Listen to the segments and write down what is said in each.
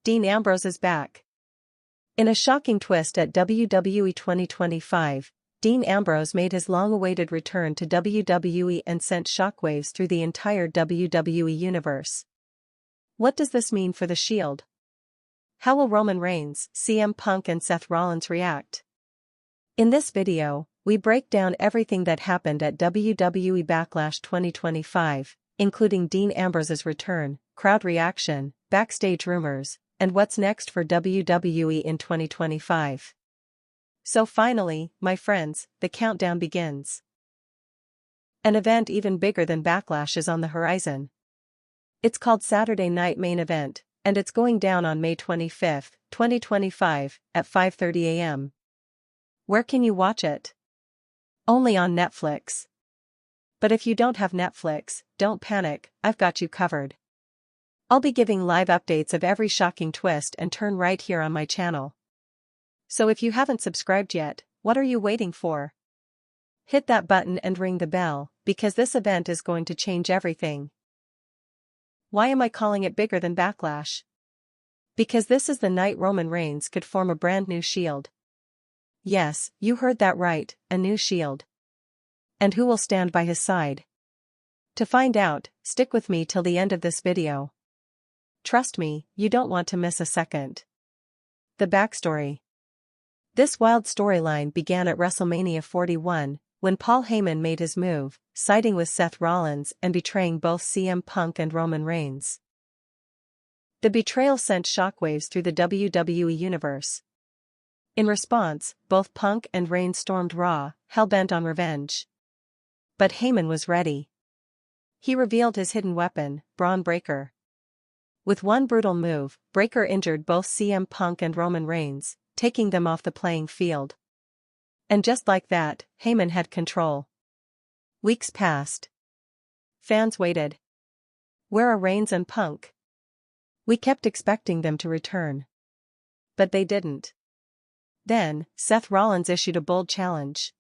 Dean Ambrose is back. In a shocking twist at WWE 2025, Dean Ambrose made his long-awaited return to WWE and sent shockwaves through the entire WWE Universe. What does this mean for the Shield? How will Roman Reigns, CM Punk and Seth Rollins react? In this video, we break down everything that happened at WWE Backlash 2025, including Dean Ambrose's return, crowd reaction, backstage rumors, and what's next for WWE in 2025. So finally, my friends, the countdown begins. An event even bigger than Backlash is on the horizon. It's called Saturday Night Main Event, and it's going down on May 25, 2025, at 5:30 a.m. Where can you watch it? Only on Netflix. But if you don't have Netflix, don't panic, I've got you covered. I'll be giving live updates of every shocking twist and turn right here on my channel. So if you haven't subscribed yet, what are you waiting for? Hit that button and ring the bell, because this event is going to change everything. Why am I calling it bigger than Backlash? Because this is the night Roman Reigns could form a brand new Shield. Yes, you heard that right, a new Shield. And who will stand by his side? To find out, stick with me till the end of this video. Trust me, you don't want to miss a second. The backstory. This wild storyline began at WrestleMania 41, when Paul Heyman made his move, siding with Seth Rollins and betraying both CM Punk and Roman Reigns. The betrayal sent shockwaves through the WWE Universe. In response, both Punk and Reigns stormed Raw, hell-bent on revenge. But Heyman was ready. He revealed his hidden weapon, Braun Breaker. With one brutal move, Breaker injured both CM Punk and Roman Reigns, taking them off the playing field. And just like that, Heyman had control. Weeks passed. Fans waited. Where are Reigns and Punk? We kept expecting them to return. But they didn't. Then, Seth Rollins issued a bold challenge.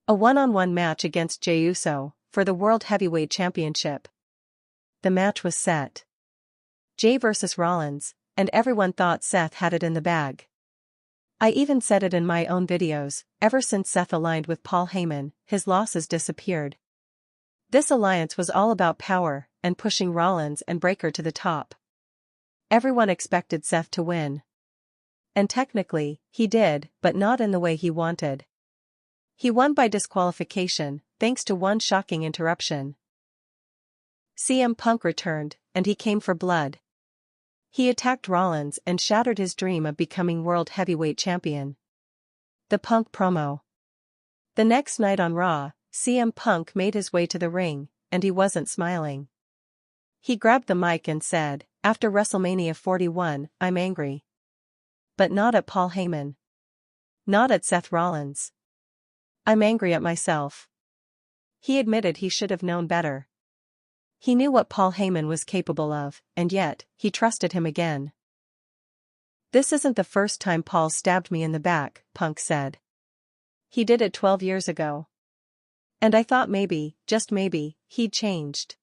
A one-on-one match against Jey Uso, for the World Heavyweight Championship. The match was set. Jey versus Rollins, and everyone thought Seth had it in the bag. I even said it in my own videos, ever since Seth aligned with Paul Heyman, his losses disappeared. This alliance was all about power, and pushing Rollins and Breaker to the top. Everyone expected Seth to win. And technically, he did, but not in the way he wanted. He won by disqualification, thanks to one shocking interruption. CM Punk returned, and he came for blood. He attacked Rollins and shattered his dream of becoming World Heavyweight Champion. The Punk promo. The next night on Raw, CM Punk made his way to the ring, and he wasn't smiling. He grabbed the mic and said, "After WrestleMania 41, I'm angry. But not at Paul Heyman. Not at Seth Rollins. I'm angry at myself." He admitted he should have known better. He knew what Paul Heyman was capable of, and yet, he trusted him again. "This isn't the first time Paul stabbed me in the back," Punk said. "He did it 12 years ago. And I thought maybe, just maybe, he'd changed.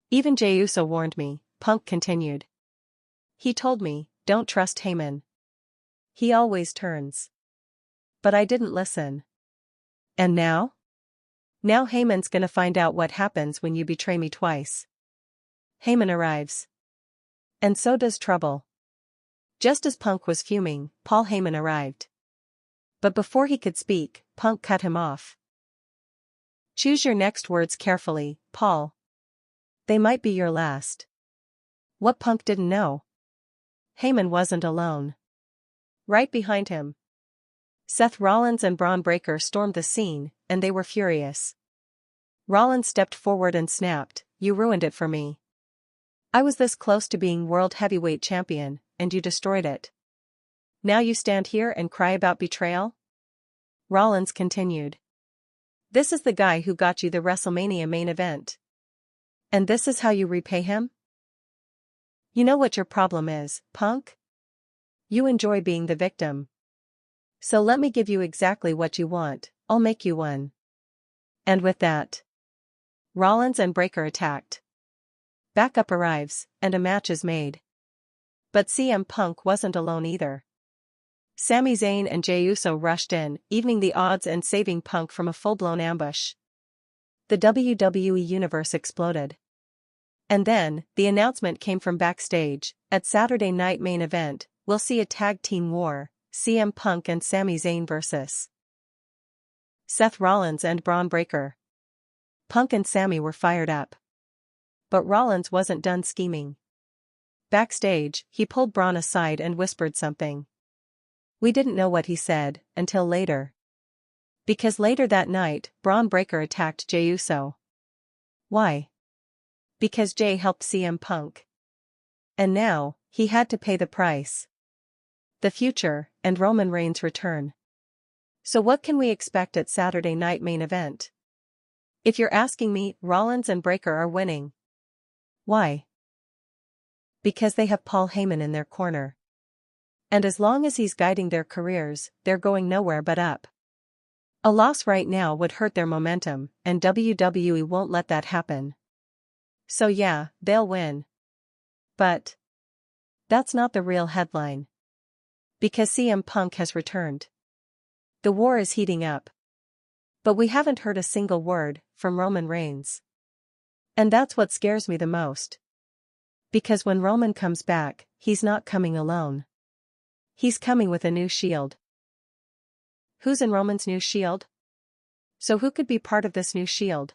Even Jey Uso warned me," Punk continued. "He told me, don't trust Heyman. He always turns. But I didn't listen. And now? Now Heyman's gonna find out what happens when you betray me twice." Heyman arrives. And so does trouble. Just as Punk was fuming, Paul Heyman arrived. But before he could speak, Punk cut him off. "Choose your next words carefully, Paul. They might be your last." What Punk didn't know. Heyman wasn't alone. Right behind him, Seth Rollins and Braun Breaker stormed the scene, and they were furious. Rollins stepped forward and snapped, "You ruined it for me. I was this close to being World Heavyweight Champion, and you destroyed it. Now you stand here and cry about betrayal?" Rollins continued. "This is the guy who got you the WrestleMania main event. And this is how you repay him? You know what your problem is, Punk? You enjoy being the victim. So let me give you exactly what you want, I'll make you one." And with that, Rollins and Breaker attacked. Backup arrives, and a match is made. But CM Punk wasn't alone either. Sami Zayn and Jey Uso rushed in, evening the odds and saving Punk from a full-blown ambush. The WWE Universe exploded. And then, the announcement came from backstage. At Saturday Night Main Event, we'll see a tag team war, CM Punk and Sami Zayn vs. Seth Rollins and Braun Breaker. Punk and Sami were fired up. But Rollins wasn't done scheming. Backstage, he pulled Braun aside and whispered something. We didn't know what he said, until later. Because later that night, Braun Breaker attacked Jey Uso. Why? Because Jey helped CM Punk. And now, he had to pay the price. The future, and Roman Reigns' return. So what can we expect at Saturday Night Main Event? If you're asking me, Rollins and Breaker are winning. Why? Because they have Paul Heyman in their corner. And as long as he's guiding their careers, they're going nowhere but up. A loss right now would hurt their momentum, and WWE won't let that happen. So yeah, they'll win. But that's not the real headline. Because CM Punk has returned. The war is heating up. But we haven't heard a single word from Roman Reigns. And that's what scares me the most. Because when Roman comes back, he's not coming alone. He's coming with a new Shield. Who's in Roman's new Shield? So who could be part of this new Shield?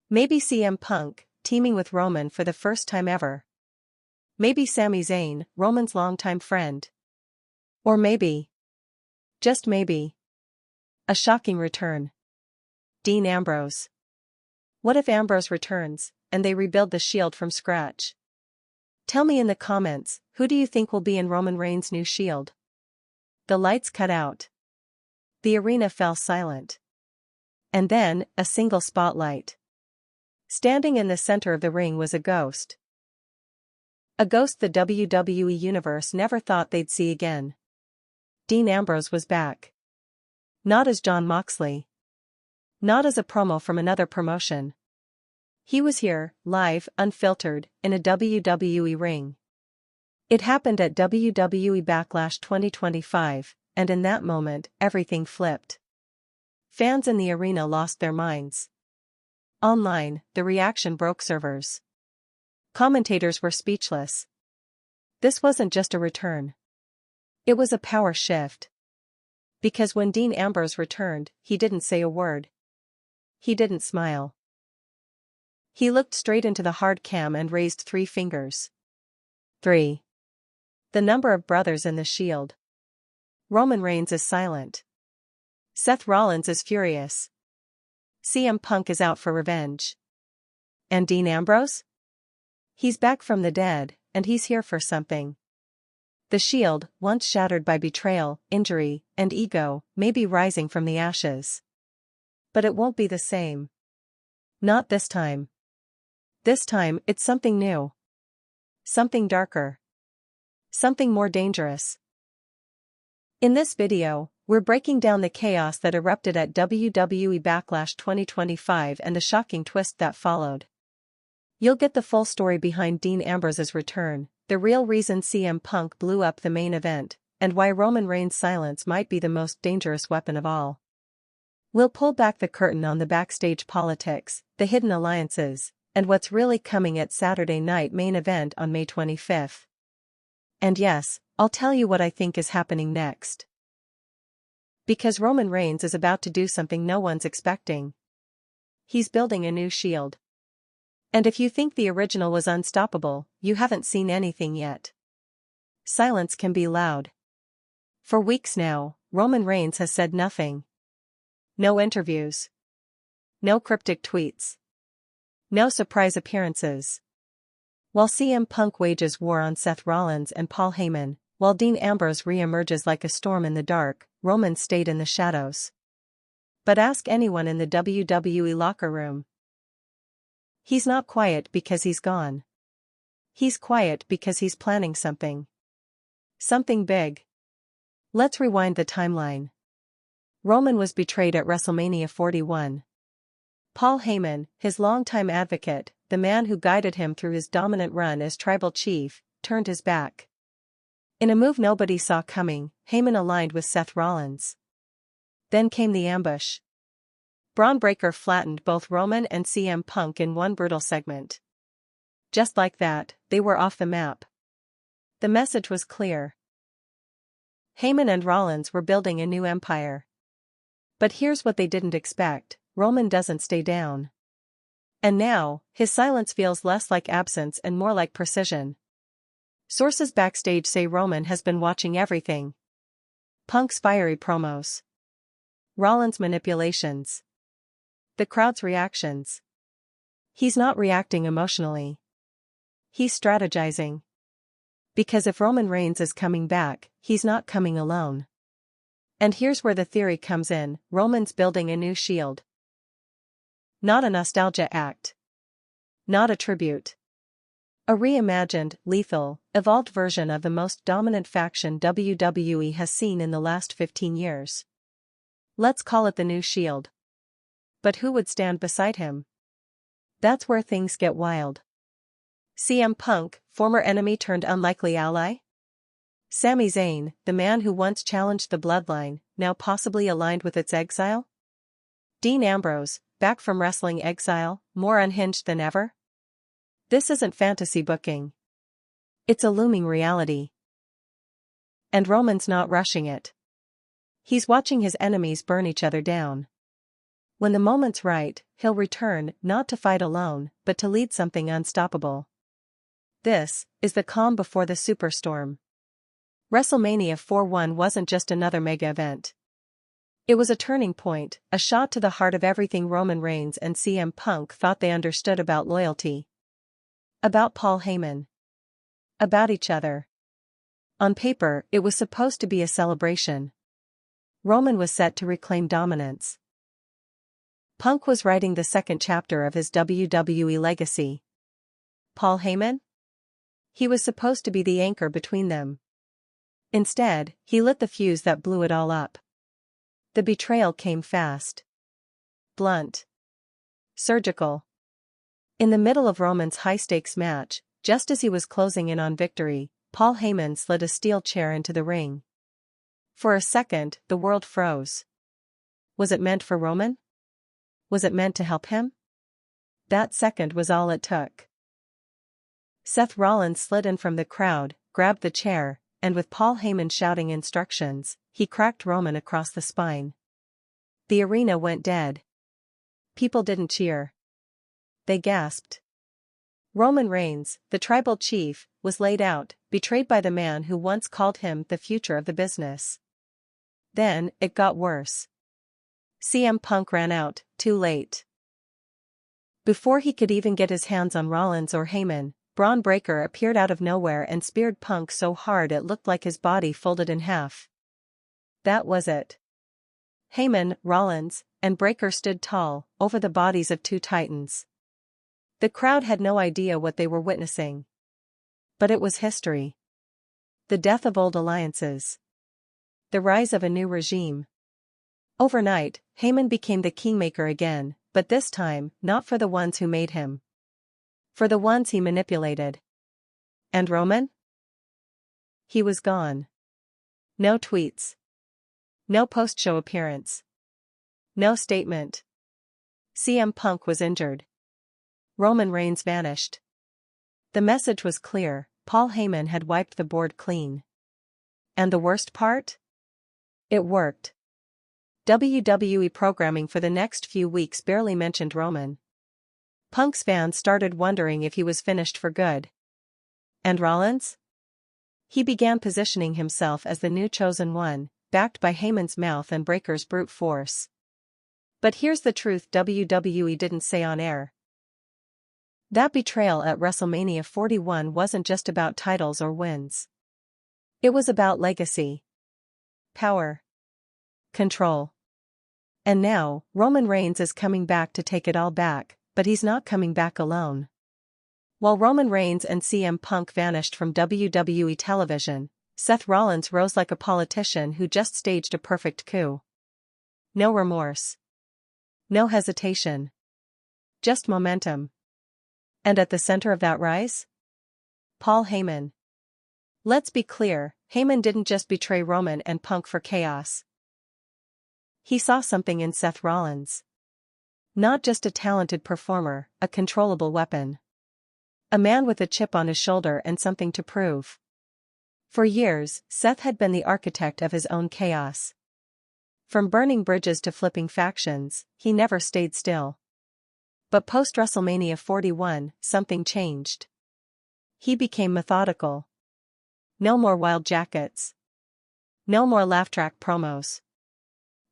Maybe CM Punk, teaming with Roman for the first time ever. Maybe Sami Zayn, Roman's longtime friend. Or maybe, just maybe, a shocking return. Dean Ambrose. What if Ambrose returns, and they rebuild the Shield from scratch? Tell me in the comments, who do you think will be in Roman Reigns' new Shield? The lights cut out. The arena fell silent. And then, a single spotlight. Standing in the center of the ring was a ghost. A ghost the WWE Universe never thought they'd see again. Dean Ambrose was back. Not as Jon Moxley. Not as a promo from another promotion. He was here, live, unfiltered, in a WWE ring. It happened at WWE Backlash 2025, and in that moment, everything flipped. Fans in the arena lost their minds. Online, the reaction broke servers. Commentators were speechless. This wasn't just a return. It was a power shift. Because when Dean Ambrose returned, he didn't say a word. He didn't smile. He looked straight into the hard cam and raised 3 fingers. 3. The number of brothers in the Shield. Roman Reigns is silent. Seth Rollins is furious. CM Punk is out for revenge. And Dean Ambrose? He's back from the dead, and he's here for something. The Shield, once shattered by betrayal, injury, and ego, may be rising from the ashes. But it won't be the same. Not this time. This time, it's something new. Something darker. Something more dangerous. In this video, we're breaking down the chaos that erupted at WWE Backlash 2025 and the shocking twist that followed. You'll get the full story behind Dean Ambrose's return, the real reason CM Punk blew up the main event, and why Roman Reigns' silence might be the most dangerous weapon of all. We'll pull back the curtain on the backstage politics, the hidden alliances, and what's really coming at Saturday Night Main Event on May 25th. And yes, I'll tell you what I think is happening next. Because Roman Reigns is about to do something no one's expecting. He's building a new Shield. And if you think the original was unstoppable, you haven't seen anything yet. Silence can be loud. For weeks now, Roman Reigns has said nothing. No interviews. No cryptic tweets. No surprise appearances. While CM Punk wages war on Seth Rollins and Paul Heyman, while Dean Ambrose re-emerges like a storm in the dark, Roman stayed in the shadows. But ask anyone in the WWE locker room. He's not quiet because he's gone. He's quiet because he's planning something. Something big. Let's rewind the timeline. Roman was betrayed at WrestleMania 41. Paul Heyman, his longtime advocate, the man who guided him through his dominant run as tribal chief, turned his back. In a move nobody saw coming, Heyman aligned with Seth Rollins. Then came the ambush. Braun Breaker flattened both Roman and CM Punk in one brutal segment. Just like that, they were off the map. The message was clear. Heyman and Rollins were building a new empire. But here's what they didn't expect: Roman doesn't stay down. And now, his silence feels less like absence and more like precision. Sources backstage say Roman has been watching everything. Punk's fiery promos, Rollins' manipulations, the crowd's reactions. He's not reacting emotionally. He's strategizing. Because if Roman Reigns is coming back, he's not coming alone. And here's where the theory comes in: Roman's building a new Shield. Not a nostalgia act. Not a tribute. A reimagined, lethal, evolved version of the most dominant faction WWE has seen in the last 15 years. Let's call it the new Shield. But who would stand beside him? That's where things get wild. CM Punk, former enemy turned unlikely ally? Sami Zayn, the man who once challenged the bloodline, now possibly aligned with its exile? Dean Ambrose, back from wrestling exile, more unhinged than ever? This isn't fantasy booking. It's a looming reality. And Roman's not rushing it. He's watching his enemies burn each other down. When the moment's right, he'll return, not to fight alone, but to lead something unstoppable. This is the calm before the superstorm. WrestleMania 41 wasn't just another mega event. It was a turning point, a shot to the heart of everything Roman Reigns and CM Punk thought they understood about loyalty. About Paul Heyman. About each other. On paper, it was supposed to be a celebration. Roman was set to reclaim dominance. Punk was writing the second chapter of his WWE legacy. Paul Heyman? He was supposed to be the anchor between them. Instead, he lit the fuse that blew it all up. The betrayal came fast. Blunt. Surgical. In the middle of Roman's high-stakes match, just as he was closing in on victory, Paul Heyman slid a steel chair into the ring. For a second, the world froze. Was it meant for Roman? Was it meant to help him? That second was all it took. Seth Rollins slid in from the crowd, grabbed the chair, and with Paul Heyman shouting instructions, he cracked Roman across the spine. The arena went dead. People didn't cheer. They gasped. Roman Reigns, the tribal chief, was laid out, betrayed by the man who once called him the future of the business. Then, it got worse. CM Punk ran out, too late. Before he could even get his hands on Rollins or Heyman, Braun Breaker appeared out of nowhere and speared Punk so hard it looked like his body folded in half. That was it. Heyman, Rollins, and Breaker stood tall, over the bodies of two titans. The crowd had no idea what they were witnessing. But it was history. The death of old alliances. The rise of a new regime. Overnight, Heyman became the kingmaker again, but this time, not for the ones who made him. For the ones he manipulated. And Roman? He was gone. No tweets. No post-show appearance. No statement. CM Punk was injured. Roman Reigns vanished. The message was clear: Paul Heyman had wiped the board clean. And the worst part? It worked. WWE programming for the next few weeks barely mentioned Roman. Punk's fans started wondering if he was finished for good. And Rollins? He began positioning himself as the new chosen one, backed by Heyman's mouth and Breaker's brute force. But here's the truth WWE didn't say on air. That betrayal at WrestleMania 41 wasn't just about titles or wins. It was about legacy. Power. Control. And now, Roman Reigns is coming back to take it all back, but he's not coming back alone. While Roman Reigns and CM Punk vanished from WWE television, Seth Rollins rose like a politician who just staged a perfect coup. No remorse. No hesitation. Just momentum. And at the center of that rise? Paul Heyman. Let's be clear, Heyman didn't just betray Roman and Punk for chaos. He saw something in Seth Rollins. Not just a talented performer, a controllable weapon. A man with a chip on his shoulder and something to prove. For years, Seth had been the architect of his own chaos. From burning bridges to flipping factions, he never stayed still. But post-WrestleMania 41, something changed. He became methodical. No more wild jackets. No more laugh track promos.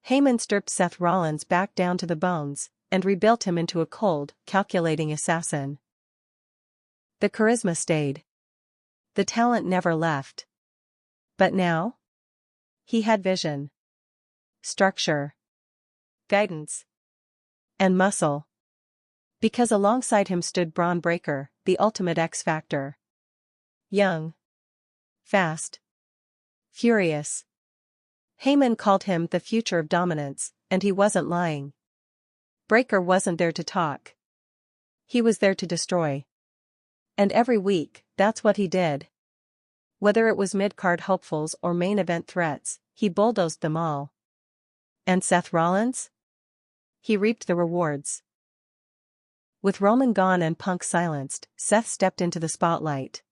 Heyman stripped Seth Rollins back down to the bones, and rebuilt him into a cold, calculating assassin. The charisma stayed. The talent never left. But now? He had vision. Structure. Guidance. And muscle. Because alongside him stood Braun Breaker, the ultimate X-Factor. Young. Fast. Furious. Heyman called him the future of dominance, and he wasn't lying. Breaker wasn't there to talk. He was there to destroy. And every week, that's what he did. Whether it was mid-card hopefuls or main event threats, he bulldozed them all. And Seth Rollins? He reaped the rewards. With Roman gone and Punk silenced, Seth stepped into the spotlight.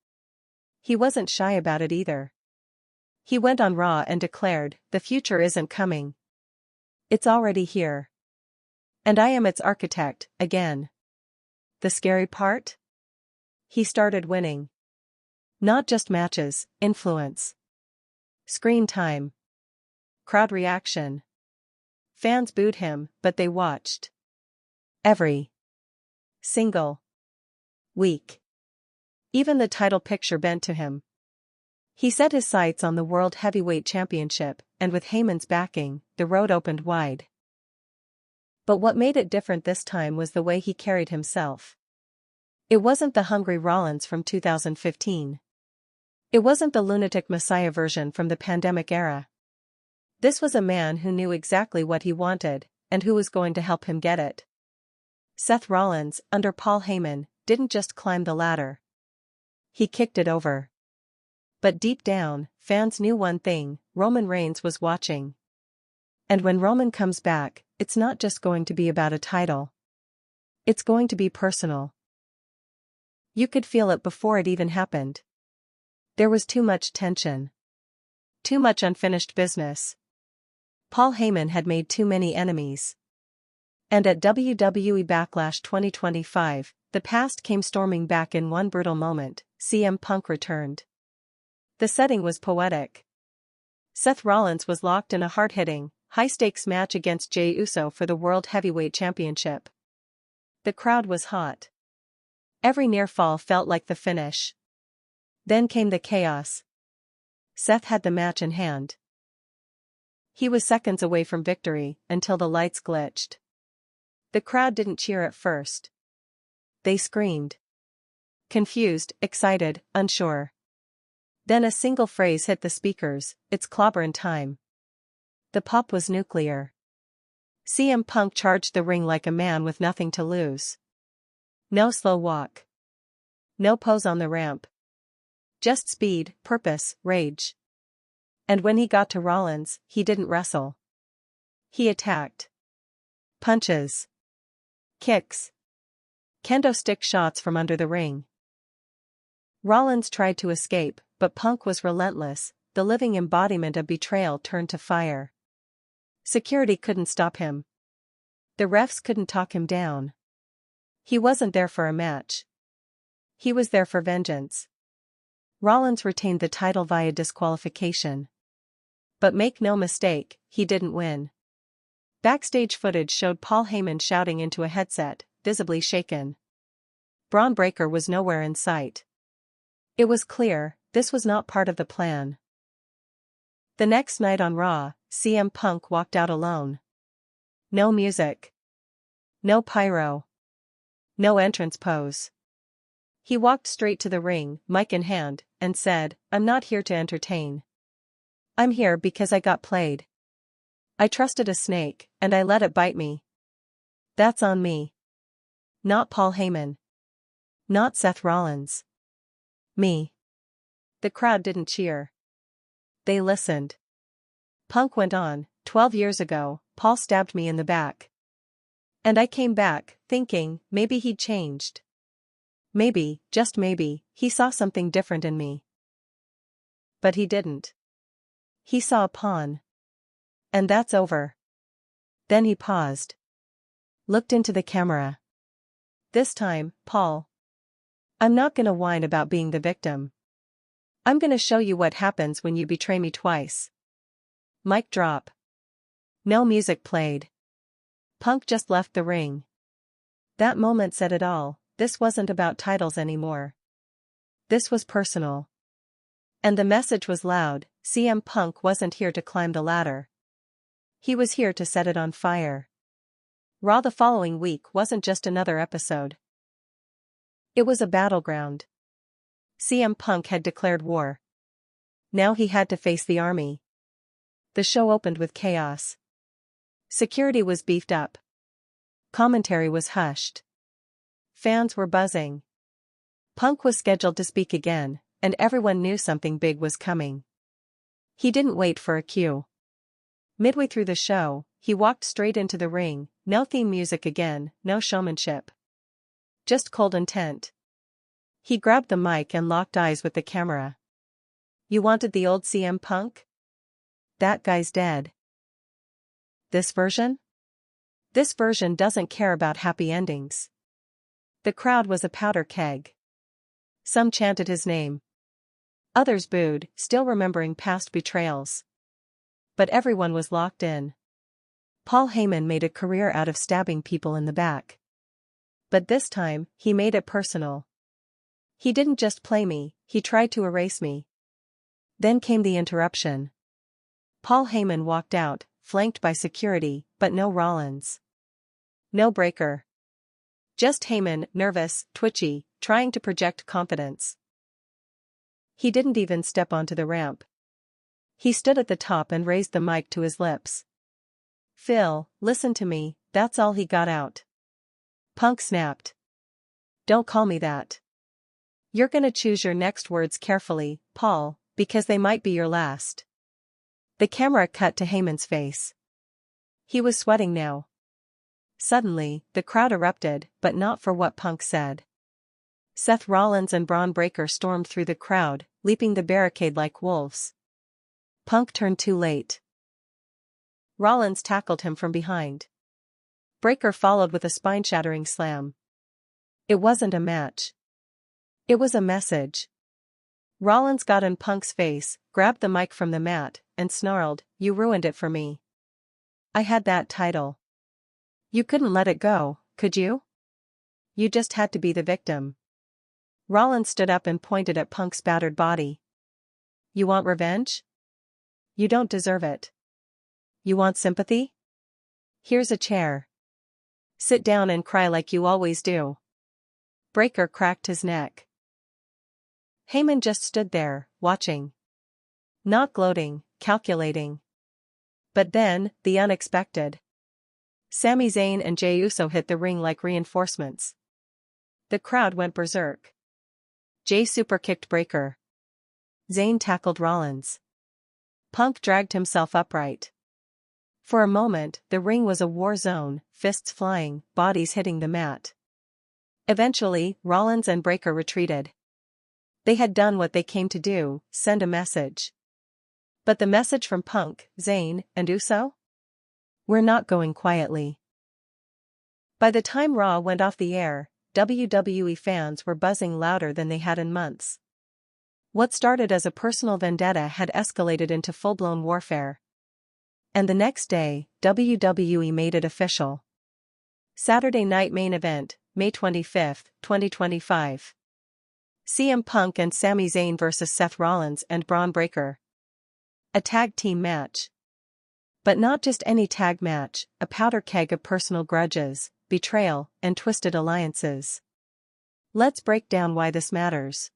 He wasn't shy about it either. He went on Raw and declared, "The future isn't coming. It's already here. And I am its architect, again." The scary part? He started winning. Not just matches, influence. Screen time. Crowd reaction. Fans booed him, but they watched. Every single week. Even the title picture bent to him. He set his sights on the World Heavyweight Championship, and with Heyman's backing, the road opened wide. But what made it different this time was the way he carried himself. It wasn't the hungry Rollins from 2015. It wasn't the lunatic Messiah version from the pandemic era. This was a man who knew exactly what he wanted, and who was going to help him get it. Seth Rollins, under Paul Heyman, didn't just climb the ladder. He kicked it over. But deep down, fans knew one thing: Roman Reigns was watching. And when Roman comes back, it's not just going to be about a title. It's going to be personal. You could feel it before it even happened. There was too much tension. Too much unfinished business. Paul Heyman had made too many enemies. And at WWE Backlash 2025, the past came storming back in one brutal moment. CM Punk returned. The setting was poetic. Seth Rollins was locked in a hard-hitting, high-stakes match against Jey Uso for the World Heavyweight Championship. The crowd was hot. Every near fall felt like the finish. Then came the chaos. Seth had the match in hand. He was seconds away from victory, until the lights glitched. The crowd didn't cheer at first. They screamed. Confused, excited, unsure. Then a single phrase hit the speakers: "It's clobberin' time." The pop was nuclear. CM Punk charged the ring like a man with nothing to lose. No slow walk. No pose on the ramp. Just speed, purpose, rage. And when he got to Rollins, he didn't wrestle. He attacked. Punches. Kicks. Kendo stick shots from under the ring. Rollins tried to escape, but Punk was relentless, the living embodiment of betrayal turned to fire. Security couldn't stop him. The refs couldn't talk him down. He wasn't there for a match. He was there for vengeance. Rollins retained the title via disqualification. But make no mistake, he didn't win. Backstage footage showed Paul Heyman shouting into a headset, visibly shaken. Braun Breaker was nowhere in sight. It was clear, this was not part of the plan. The next night on Raw, CM Punk walked out alone. No music. No pyro. No entrance pose. He walked straight to the ring, mic in hand, and said, "I'm not here to entertain. I'm here because I got played. I trusted a snake, and I let it bite me. That's on me. Not Paul Heyman. Not Seth Rollins. Me." The crowd didn't cheer. They listened. Punk went on, 12 years ago, Paul stabbed me in the back. And I came back, thinking, maybe he'd changed. Maybe, just maybe, he saw something different in me. But he didn't. He saw a pawn. And that's over. Then he paused. Looked into the camera. This time, Paul. I'm not gonna whine about being the victim. I'm gonna show you what happens when you betray me twice. Mic drop. No music played. Punk just left the ring. That moment said it all. This wasn't about titles anymore. This was personal. And the message was loud. CM Punk wasn't here to climb the ladder. He was here to set it on fire. Raw the following week wasn't just another episode. It was a battleground. CM Punk had declared war. Now he had to face the army. The show opened with chaos. Security was beefed up. Commentary was hushed. Fans were buzzing. Punk was scheduled to speak again, and everyone knew something big was coming. He didn't wait for a cue. Midway through the show, he walked straight into the ring, no theme music again, no showmanship. Just cold intent. He grabbed the mic and locked eyes with the camera. You wanted the old CM Punk? That guy's dead. This version? This version doesn't care about happy endings. The crowd was a powder keg. Some chanted his name. Others booed, still remembering past betrayals. But everyone was locked in. Paul Heyman made a career out of stabbing people in the back. But this time, he made it personal. He didn't just play me, he tried to erase me. Then came the interruption. Paul Heyman walked out, flanked by security, but no Rollins. No Breaker. Just Heyman, nervous, twitchy, trying to project confidence. He didn't even step onto the ramp. He stood at the top and raised the mic to his lips. Phil, listen to me, that's all he got out. Punk snapped. Don't call me that. You're gonna choose your next words carefully, Paul, because they might be your last. The camera cut to Heyman's face. He was sweating now. Suddenly, the crowd erupted, but not for what Punk said. Seth Rollins and Braun Breaker stormed through the crowd, leaping the barricade like wolves. Punk turned too late. Rollins tackled him from behind. Breaker followed with a spine-shattering slam. It wasn't a match. It was a message. Rollins got in Punk's face, grabbed the mic from the mat, and snarled, "You ruined it for me. I had that title. You couldn't let it go, could you? You just had to be the victim." Rollins stood up and pointed at Punk's battered body. You want revenge? You don't deserve it. You want sympathy? Here's a chair. Sit down and cry like you always do. Breaker cracked his neck. Heyman just stood there, watching. Not gloating, calculating. But then, the unexpected. Sami Zayn and Jey Uso hit the ring like reinforcements. The crowd went berserk. Jey superkicked Breaker. Zayn tackled Rollins. Punk dragged himself upright. For a moment, the ring was a war zone, fists flying, bodies hitting the mat. Eventually, Rollins and Breaker retreated. They had done what they came to do, send a message. But the message from Punk, Zayn, and Uso? We're not going quietly. By the time Raw went off the air, WWE fans were buzzing louder than they had in months. What started as a personal vendetta had escalated into full-blown warfare. And the next day, WWE made it official. Saturday Night Main Event, May 25, 2025. CM Punk and Sami Zayn vs. Seth Rollins and Braun Breaker. A tag team match. But not just any tag match, a powder keg of personal grudges, betrayal, and twisted alliances. Let's break down why this matters.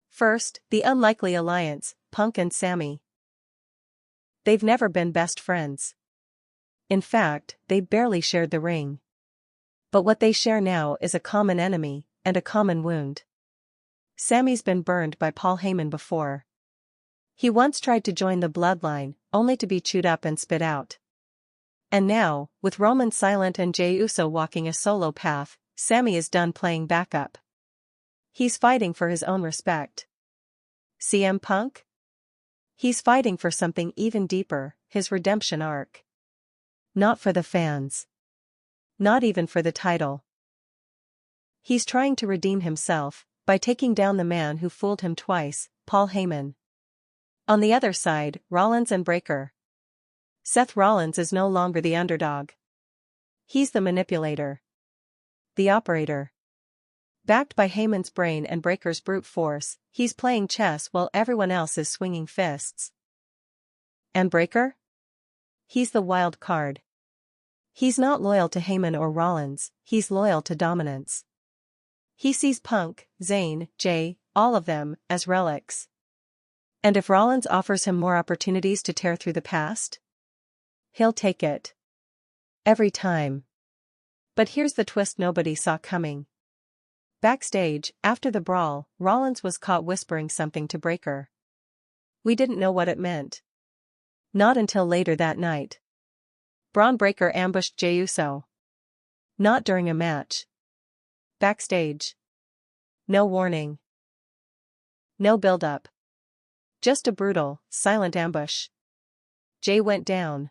First, the unlikely alliance, Punk and Sami. They've never been best friends. In fact, they barely shared the ring. But what they share now is a common enemy, and a common wound. Sami's been burned by Paul Heyman before. He once tried to join the bloodline, only to be chewed up and spit out. And now, with Roman silent and Jey Uso walking a solo path, Sami is done playing backup. He's fighting for his own respect. CM Punk? He's fighting for something even deeper, his redemption arc. Not for the fans. Not even for the title. He's trying to redeem himself, by taking down the man who fooled him twice, Paul Heyman. On the other side, Rollins and Breakker. Seth Rollins is no longer the underdog. He's the manipulator. The operator. Backed by Heyman's brain and Breakker's brute force, he's playing chess while everyone else is swinging fists. And Breakker? He's the wild card. He's not loyal to Heyman or Rollins, he's loyal to dominance. He sees Punk, Zayn, Jey, all of them, as relics. And if Rollins offers him more opportunities to tear through the past, he'll take it. Every time. But here's the twist nobody saw coming. Backstage, after the brawl, Rollins was caught whispering something to Breakker. We didn't know what it meant. Not until later that night. Braun Breakker ambushed Jey Uso. Not during a match. Backstage. No warning. No build-up. Just a brutal, silent ambush. Jey went down.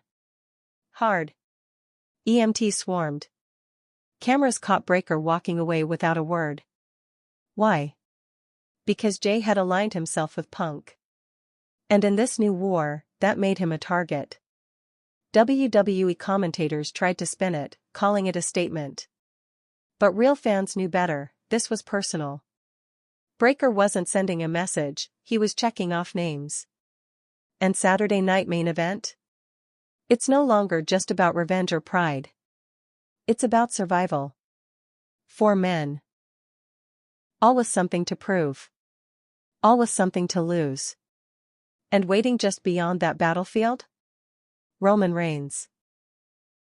Hard. EMT swarmed. Cameras caught Breakker walking away without a word. Why? Because Jey had aligned himself with Punk. And in this new war, that made him a target. WWE commentators tried to spin it, calling it a statement. But real fans knew better, this was personal. Breakker wasn't sending a message, he was checking off names. And Saturday Night Main Event? It's no longer just about revenge or pride. It's about survival. 4 men. All with something to prove. All with something to lose. And waiting just beyond that battlefield? Roman Reigns.